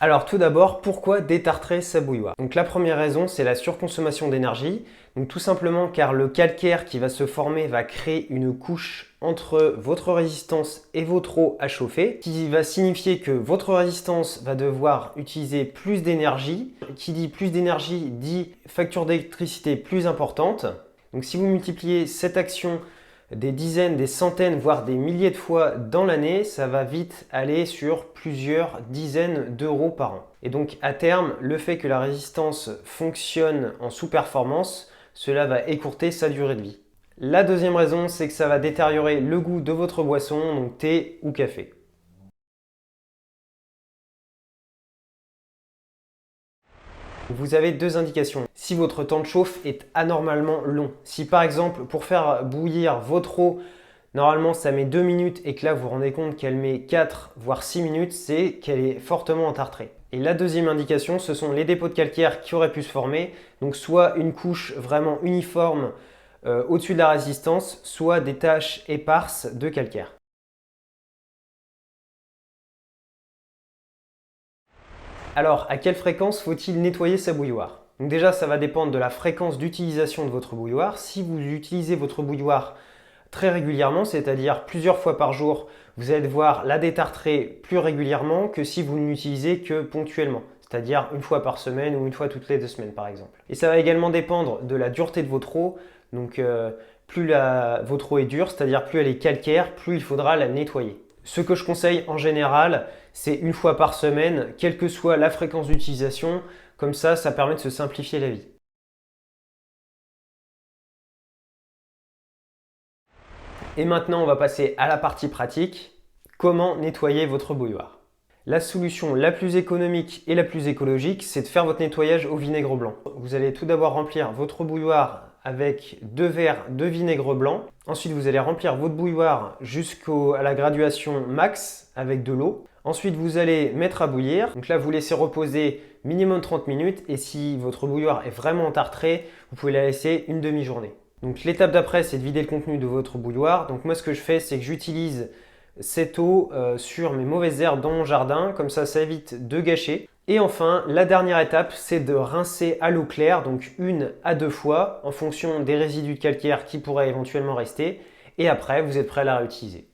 Alors tout d'abord, pourquoi détartrer sa bouilloire? Donc la première raison, c'est la surconsommation d'énergie. Donc tout simplement car le calcaire qui va se former va créer une couche entre votre résistance et votre eau à chauffer, qui va signifier que votre résistance va devoir utiliser plus d'énergie. Qui dit plus d'énergie dit facture d'électricité plus importante. Donc si vous multipliez cette action des dizaines, des centaines, voire des milliers de fois dans l'année, ça va vite aller sur plusieurs dizaines d'euros par an. Et donc à terme, le fait que la résistance fonctionne en sous-performance, cela va écourter sa durée de vie. La deuxième raison, c'est que ça va détériorer le goût de votre boisson, donc thé ou café. Vous avez deux indications. Si votre temps de chauffe est anormalement long, si par exemple pour faire bouillir votre eau, normalement ça met 2 minutes et que là vous vous rendez compte qu'elle met 4 voire 6 minutes, c'est qu'elle est fortement entartrée. Et la deuxième indication, ce sont les dépôts de calcaire qui auraient pu se former, donc soit une couche vraiment uniforme au-dessus de la résistance, soit des taches éparses de calcaire. Alors, à quelle fréquence faut-il nettoyer sa bouilloire? Donc déjà, ça va dépendre de la fréquence d'utilisation de votre bouilloire. Si vous utilisez votre bouilloire très régulièrement, c'est-à-dire plusieurs fois par jour, vous allez devoir la détartrer plus régulièrement que si vous ne l'utilisez que ponctuellement, c'est-à-dire une fois par semaine ou une fois toutes les 2 semaines par exemple. Et ça va également dépendre de la dureté de votre eau. Donc plus votre eau est dure, c'est-à-dire plus elle est calcaire, plus il faudra la nettoyer. Ce que je conseille en général, c'est une fois par semaine, quelle que soit la fréquence d'utilisation. Comme ça permet de se simplifier la vie. Et maintenant, on va passer à la partie pratique. Comment nettoyer votre bouilloire? La solution la plus économique et la plus écologique, c'est de faire votre nettoyage au vinaigre blanc. Vous allez tout d'abord remplir votre bouilloire avec 2 verres de vinaigre blanc. Ensuite, vous allez remplir votre bouilloire jusqu'à la graduation max avec de l'eau. Ensuite, vous allez mettre à bouillir. Donc là, vous laissez reposer minimum 30 minutes. Et si votre bouilloire est vraiment entartrée, vous pouvez la laisser une demi-journée. Donc l'étape d'après, c'est de vider le contenu de votre bouilloire. Donc moi, ce que je fais, c'est que j'utilise cette eau sur mes mauvaises herbes dans mon jardin. Comme ça évite de gâcher. Et enfin, la dernière étape, c'est de rincer à l'eau claire, donc 1 à 2 fois, en fonction des résidus de calcaire qui pourraient éventuellement rester. Et après, vous êtes prêt à la réutiliser.